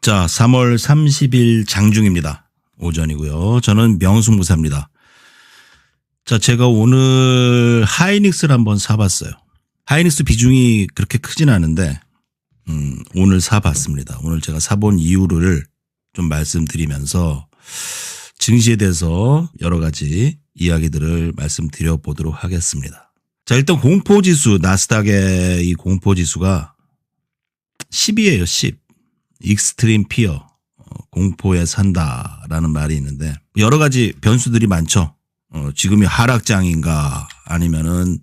자, 3월 30일 장중입니다. 오전이고요. 저는 명수무사입니다. 자, 제가 오늘 하이닉스를 한번 사봤어요. 하이닉스 비중이 그렇게 크진 않은데 오늘 사봤습니다. 오늘 제가 사본 이유를 좀 말씀드리면서 증시에 대해서 여러 가지 이야기들을 말씀드려 보도록 하겠습니다. 자, 일단 공포지수, 나스닥의 이 공포지수가 10이에요, 10. 익스트림 피어, 공포에 산다라는 말이 있는데 여러 가지 변수들이 많죠. 지금이 하락장인가 아니면은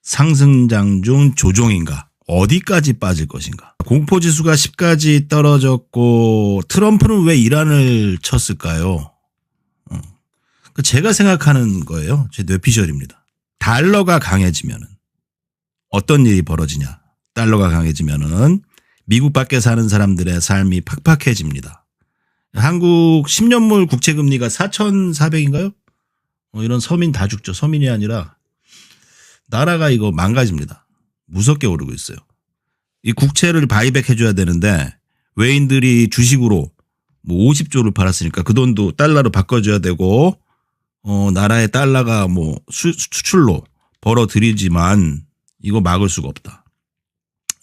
상승장 중 조정인가 어디까지 빠질 것인가. 공포지수가 10까지 떨어졌고 트럼프는 왜 이란을 쳤을까요? 제가 생각하는 거예요. 제 뇌피셜입니다. 달러가 강해지면은 어떤 일이 벌어지냐. 달러가 강해지면은 미국 밖에 사는 사람들의 삶이 팍팍해집니다. 한국 10년물 국채금리가 4,400인가요? 이런 서민 다 죽죠. 서민이 아니라 나라가 이거 망가집니다. 무섭게 오르고 있어요. 이 국채를 바이백 해줘야 되는데 외인들이 주식으로 뭐 50조를 팔았으니까 그 돈도 달러로 바꿔줘야 되고 나라의 달러가 뭐 수출로 벌어들이지만 이거 막을 수가 없다.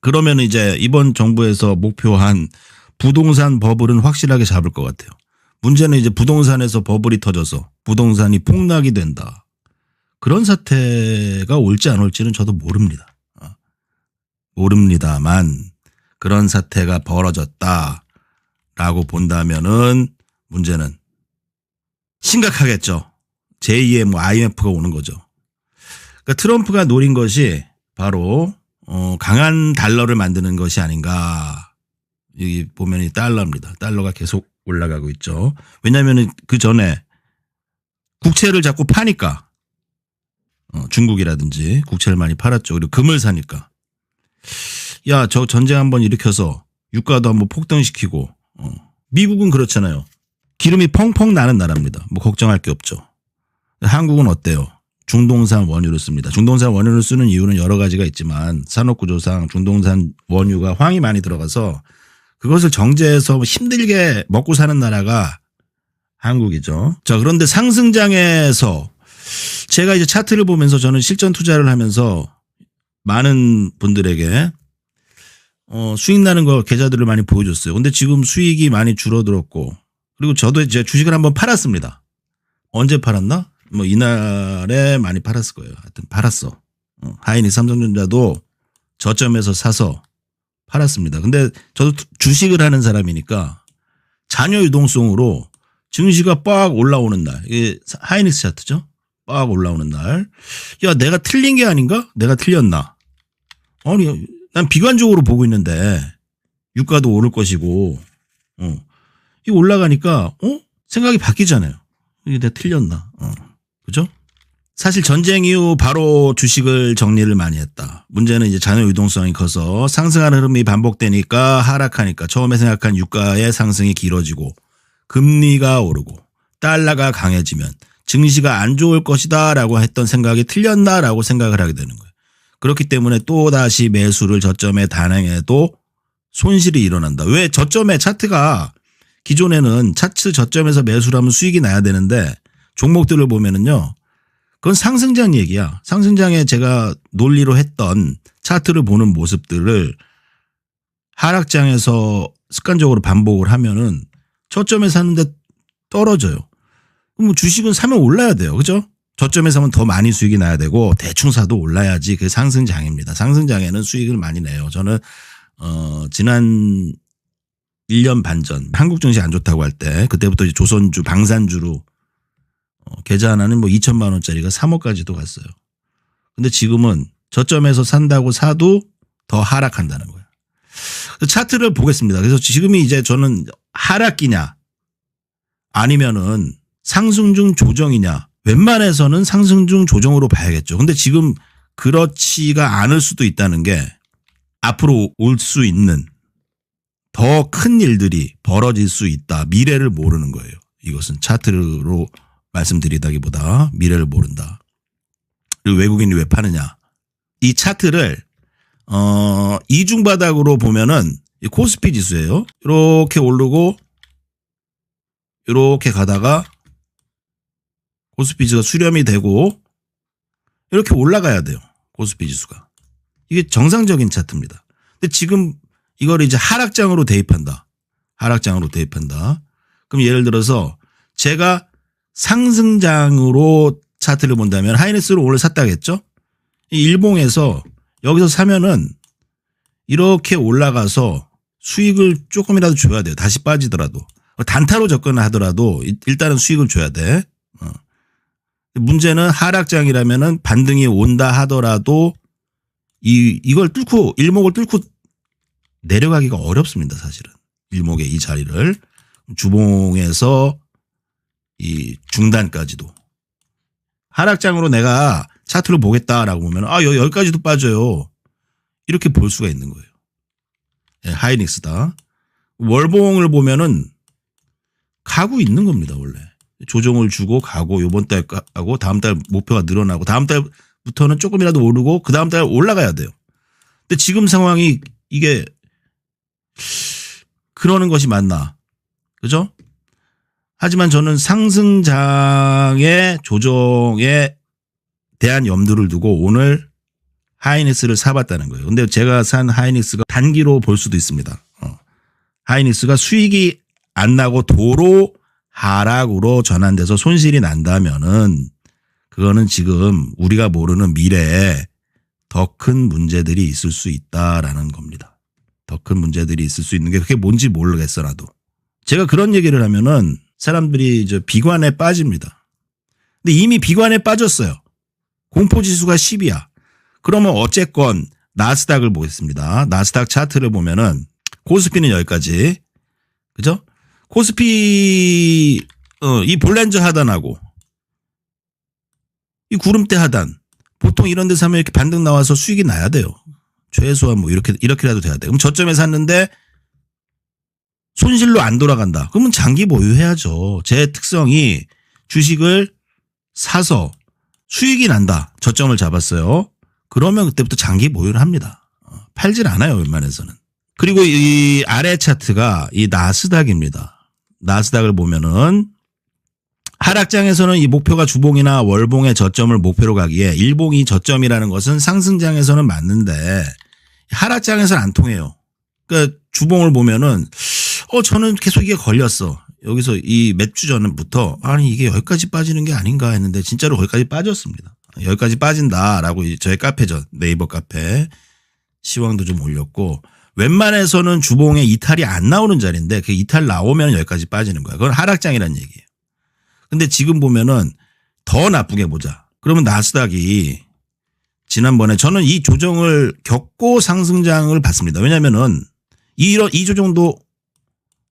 그러면 이제 이번 정부에서 목표한 부동산 버블은 확실하게 잡을 것 같아요. 문제는 이제 부동산에서 버블이 터져서 부동산이 폭락이 된다. 그런 사태가 올지 안 올지는 저도 모릅니다. 모릅니다만 그런 사태가 벌어졌다라고 본다면은 문제는 심각하겠죠. 제2의 뭐 IMF가 오는 거죠. 그러니까 트럼프가 노린 것이 바로 강한 달러를 만드는 것이 아닌가. 여기 보면 이 달러입니다. 달러가 계속 올라가고 있죠. 왜냐하면 그 전에 국채를 자꾸 파니까 중국이라든지 국채를 많이 팔았죠. 그리고 금을 사니까. 야, 저 전쟁 한번 일으켜서 유가도 한번 폭등시키고 미국은 그렇잖아요. 기름이 펑펑 나는 나라입니다. 뭐 걱정할 게 없죠. 한국은 어때요? 중동산 원유를 씁니다. 중동산 원유를 쓰는 이유는 여러 가지가 있지만 산업구조상 중동산 원유가 황이 많이 들어가서 그것을 정제해서 힘들게 먹고 사는 나라가 한국이죠. 자, 그런데 상승장에서 제가 이제 차트를 보면서 저는 실전 투자를 하면서 많은 분들에게 수익 나는 거 계좌들을 많이 보여줬어요. 근데 지금 수익이 많이 줄어들었고 그리고 저도 이제 주식을 한번 팔았습니다. 언제 팔았나? 뭐 이날에 많이 팔았을 거예요. 하여튼 팔았어. 하이닉스 삼성전자도 저점에서 사서 팔았습니다. 근데 저도 주식을 하는 사람이니까 잔여 유동성으로 증시가 빡 올라오는 날. 이게 하이닉스 차트죠. 빡 올라오는 날. 야, 내가 틀린 게 아닌가? 내가 틀렸나? 아니, 난 비관적으로 보고 있는데 유가도 오를 것이고 이 올라가니까 생각이 바뀌잖아요. 이게 내가 틀렸나? 그죠? 사실 전쟁 이후 바로 주식을 정리를 많이 했다. 문제는 이제 잔여 유동성이 커서 상승하는 흐름이 반복되니까 하락하니까 처음에 생각한 유가의 상승이 길어지고 금리가 오르고 달러가 강해지면 증시가 안 좋을 것이다라고 했던 생각이 틀렸나라고 생각을 하게 되는 거예요. 그렇기 때문에 또다시 매수를 저점에 단행해도 손실이 일어난다. 왜 저점에 차트가 기존에는 차트 저점에서 매수를 하면 수익이 나야 되는데 종목들을 보면은요. 그건 상승장 얘기야. 상승장에 제가 논리로 했던 차트를 보는 모습들을 하락장에서 습관적으로 반복을 하면은 저점에 사는데 떨어져요. 그럼 주식은 사면 올라야 돼요. 그죠? 저점에 사면 더 많이 수익이 나야 되고 대충 사도 올라야지 그게 상승장입니다. 상승장에는 수익을 많이 내요. 저는 지난 1년 반 전 한국 증시 안 좋다고 할 때 그때부터 이제 조선주, 방산주로 계좌 하나는 뭐 2천만 원짜리가 3억까지도 갔어요. 근데 지금은 저점에서 산다고 사도 더 하락한다는 거예요. 차트를 보겠습니다. 그래서 지금이 이제 저는 하락기냐 아니면은 상승 중 조정이냐 웬만해서는 상승 중 조정으로 봐야겠죠. 근데 지금 그렇지가 않을 수도 있다는 게 앞으로 올 수 있는 더 큰 일들이 벌어질 수 있다. 미래를 모르는 거예요. 이것은 차트로 말씀드리다기보다 미래를 모른다. 그리고 외국인이 왜 파느냐. 이 차트를 이중바닥으로 보면은 이 코스피 지수예요. 이렇게 오르고 이렇게 가다가 코스피 지수가 수렴이 되고 이렇게 올라가야 돼요. 코스피 지수가. 이게 정상적인 차트입니다. 근데 지금 이걸 이제 하락장으로 대입한다. 하락장으로 대입한다. 그럼 예를 들어서 제가 상승장으로 차트를 본다면 하이닉스를 오늘 샀다겠죠? 이 일봉에서 여기서 사면은 이렇게 올라가서 수익을 조금이라도 줘야 돼요. 다시 빠지더라도. 단타로 접근을 하더라도 일단은 수익을 줘야 돼. 문제는 하락장이라면은 반등이 온다 하더라도 이걸 뚫고 일목을 뚫고 내려가기가 어렵습니다. 사실은. 일목의 이 자리를. 주봉에서 이 중단까지도. 하락장으로 내가 차트를 보겠다라고 보면 여기까지도 빠져요. 이렇게 볼 수가 있는 거예요. 네, 하이닉스다. 월봉을 보면은 가고 있는 겁니다. 원래. 조정을 주고 가고 요번 달 가고 다음 달 목표가 늘어나고 다음 달부터는 조금이라도 오르고 그 다음 달 올라가야 돼요. 근데 지금 상황이 이게 그러는 것이 맞나? 그죠? 하지만 저는 상승장의 조정에 대한 염두를 두고 오늘 하이닉스를 사봤다는 거예요. 근데 제가 산 하이닉스가 단기로 볼 수도 있습니다. 하이닉스가 수익이 안 나고 도로 하락으로 전환돼서 손실이 난다면은 그거는 지금 우리가 모르는 미래에 더 큰 문제들이 있을 수 있다라는 겁니다. 더 큰 문제들이 있을 수 있는 게 그게 뭔지 모르겠어 나도. 제가 그런 얘기를 하면은 사람들이 이제 비관에 빠집니다. 근데 이미 비관에 빠졌어요. 공포지수가 10이야. 그러면 어쨌건 나스닥을 보겠습니다. 나스닥 차트를 보면은 코스피는 여기까지. 그죠? 코스피 이 볼렌저 하단하고 이 구름대 하단 보통 이런 데서 하면 이렇게 반등 나와서 수익이 나야 돼요. 최소한 뭐 이렇게라도 돼야 돼. 그럼 저점에 샀는데 손실로 안 돌아간다. 그러면 장기 보유해야죠. 제 특성이 주식을 사서 수익이 난다. 저점을 잡았어요. 그러면 그때부터 장기 보유를 합니다. 팔질 않아요. 웬만해서는. 그리고 이 아래 차트가 이 나스닥입니다. 나스닥을 보면은 하락장에서는 이 목표가 주봉이나 월봉의 저점을 목표로 가기에 일봉이 저점이라는 것은 상승장에서는 맞는데 하락장에서는 안 통해요. 그러니까 주봉을 보면은 저는 계속 이게 걸렸어. 여기서 이 몇 주 전부터 아니 이게 여기까지 빠지는 게 아닌가 했는데 진짜로 거기까지 빠졌습니다. 여기까지 빠진다라고 저희 카페죠. 네이버 카페 시황도 좀 올렸고 웬만해서는 주봉에 이탈이 안 나오는 자리인데 그 이탈 나오면 여기까지 빠지는 거야. 그건 하락장이라는 얘기예요. 근데 지금 보면은 더 나쁘게 보자. 그러면 나스닥이 지난번에 저는 이 조정을 겪고 상승장을 봤습니다. 왜냐면은 이 조정도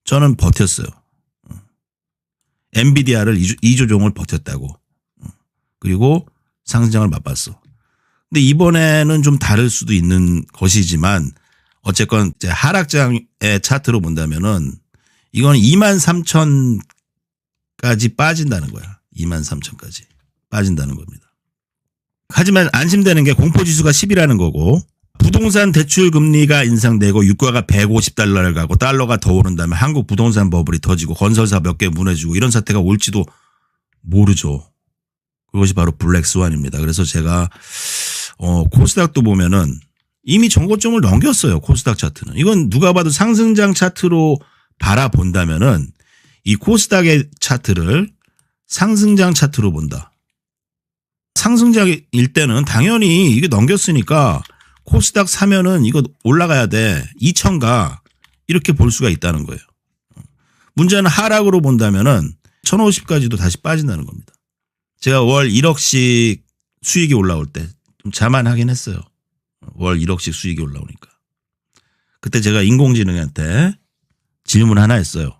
저는 버텼어요. 엔비디아를 이 조정을 버텼다고. 그리고 상승장을 맛봤어. 근데 이번에는 좀 다를 수도 있는 것이지만 어쨌건 이제 하락장의 차트로 본다면은 이건 23,000까지 빠진다는 거야. 23,000까지 빠진다는 겁니다. 하지만 안심되는 게 공포지수가 10이라는 거고 부동산 대출 금리가 인상되고 유가가 150달러를 가고 달러가 더 오른다면 한국 부동산 버블이 터지고 건설사 몇 개 무너지고 이런 사태가 올지도 모르죠. 그것이 바로 블랙스완입니다. 그래서 제가 코스닥도 보면은 이미 정고점을 넘겼어요. 코스닥 차트는. 이건 누가 봐도 상승장 차트로 바라본다면은 이 코스닥의 차트를 상승장 차트로 본다. 상승장일 때는 당연히 이게 넘겼으니까 코스닥 사면은 이거 올라가야 돼. 2,000가 이렇게 볼 수가 있다는 거예요. 문제는 하락으로 본다면은 1,050까지도 다시 빠진다는 겁니다. 제가 월 1억씩 수익이 올라올 때 좀 자만하긴 했어요. 월 1억씩 수익이 올라오니까. 그때 제가 인공지능한테 질문 하나 했어요.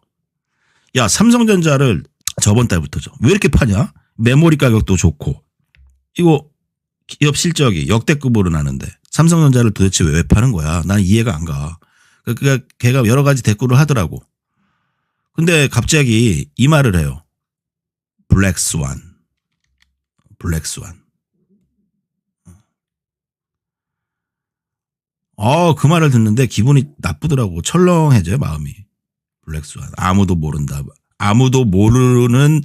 야, 삼성전자를 저번 달부터죠. 왜 이렇게 파냐? 메모리 가격도 좋고. 이거 기업 실적이 역대급으로 나는데 삼성전자를 도대체 왜 파는 거야? 난 이해가 안 가. 그러니까 걔가 여러 가지 대꾸를 하더라고. 근데 갑자기 이 말을 해요. 블랙스완. 블랙스완. 그 말을 듣는데 기분이 나쁘더라고. 철렁해져요, 마음이. 블랙스완. 아무도 모른다. 아무도 모르는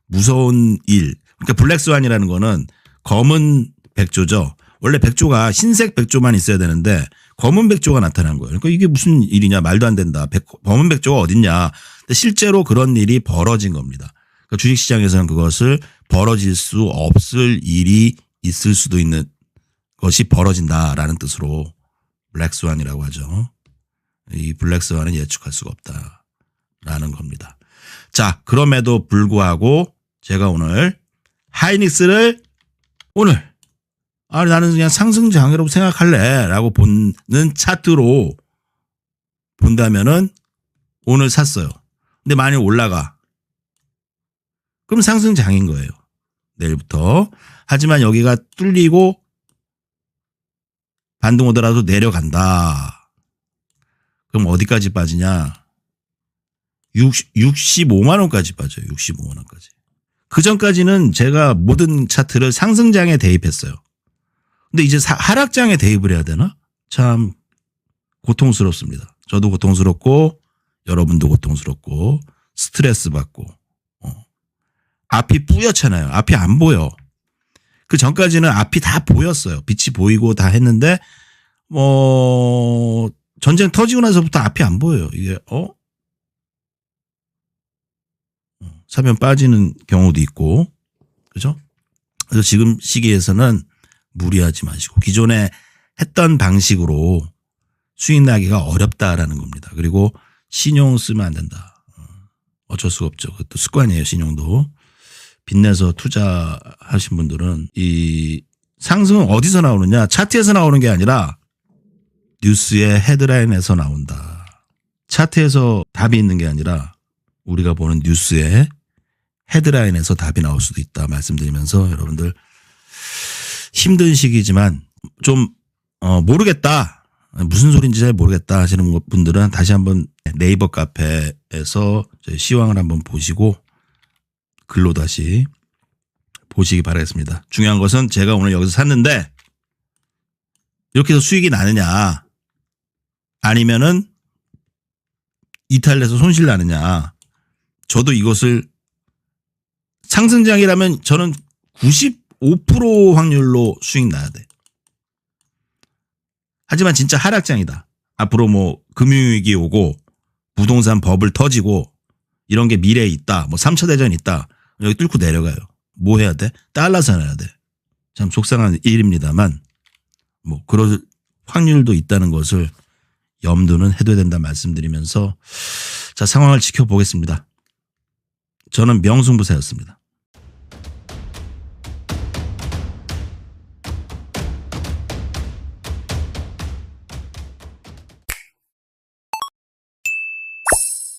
무서운 일. 그러니까 블랙스완이라는 거는 검은 백조죠. 원래 백조가 흰색 백조만 있어야 되는데 검은 백조가 나타난 거예요. 그러니까 이게 무슨 일이냐, 말도 안 된다. 검은 백조가 어딨냐. 근데 실제로 그런 일이 벌어진 겁니다. 그러니까 주식시장에서는 그것을 벌어질 수 없을 일이 있을 수도 있는 것이 벌어진다라는 뜻으로 블랙스완이라고 하죠. 이 블랙스완은 예측할 수가 없다라는 겁니다. 자, 그럼에도 불구하고 제가 오늘 하이닉스를 오늘 나는 그냥 상승장이라고 생각할래 라고 보는 차트로 본다면은 오늘 샀어요. 근데 만약 올라가. 그럼 상승장인 거예요. 내일부터. 하지만 여기가 뚫리고 반등 오더라도 내려간다. 그럼 어디까지 빠지냐? 65만 원까지 빠져요. 65만 원까지. 그 전까지는 제가 모든 차트를 상승장에 대입했어요. 근데 이제 하락장에 대입을 해야 되나? 참 고통스럽습니다. 저도 고통스럽고 여러분도 고통스럽고 스트레스 받고 앞이 뿌옇잖아요. 앞이 안 보여. 그 전까지는 앞이 다 보였어요. 빛이 보이고 다 했는데 전쟁 터지고 나서부터 앞이 안 보여요. 이게 사면 빠지는 경우도 있고 그죠? 그래서 지금 시기에서는 무리하지 마시고 기존에 했던 방식으로 수익 나기가 어렵다라는 겁니다. 그리고 신용 쓰면 안 된다. 어쩔 수가 없죠. 그것도 습관이에요. 신용도. 빚내서 투자하신 분들은 이 상승은 어디서 나오느냐. 차트에서 나오는 게 아니라 뉴스의 헤드라인에서 나온다. 차트에서 답이 있는 게 아니라 우리가 보는 뉴스의 헤드라인에서 답이 나올 수도 있다 말씀드리면서 여러분들 힘든 시기지만 좀 모르겠다. 무슨 소리인지 잘 모르겠다 하시는 분들은 다시 한번 네이버 카페에서 시황을 한번 보시고 글로 다시 보시기 바라겠습니다. 중요한 것은 제가 오늘 여기서 샀는데 이렇게 해서 수익이 나느냐 아니면은 이탈해서 손실 나느냐. 저도 이것을 상승장이라면 저는 95% 확률로 수익 나야 돼. 하지만 진짜 하락장이다. 앞으로 뭐 금융위기 오고 부동산 버블 터지고 이런 게 미래에 있다. 뭐 3차 대전이 있다. 여기 뚫고 내려가요. 뭐 해야 돼? 달러 사놔야 돼. 참 속상한 일입니다만 뭐 그럴 확률도 있다는 것을 염두는 해둬야 된다 말씀드리면서 자 상황을 지켜보겠습니다. 저는 명승부사였습니다.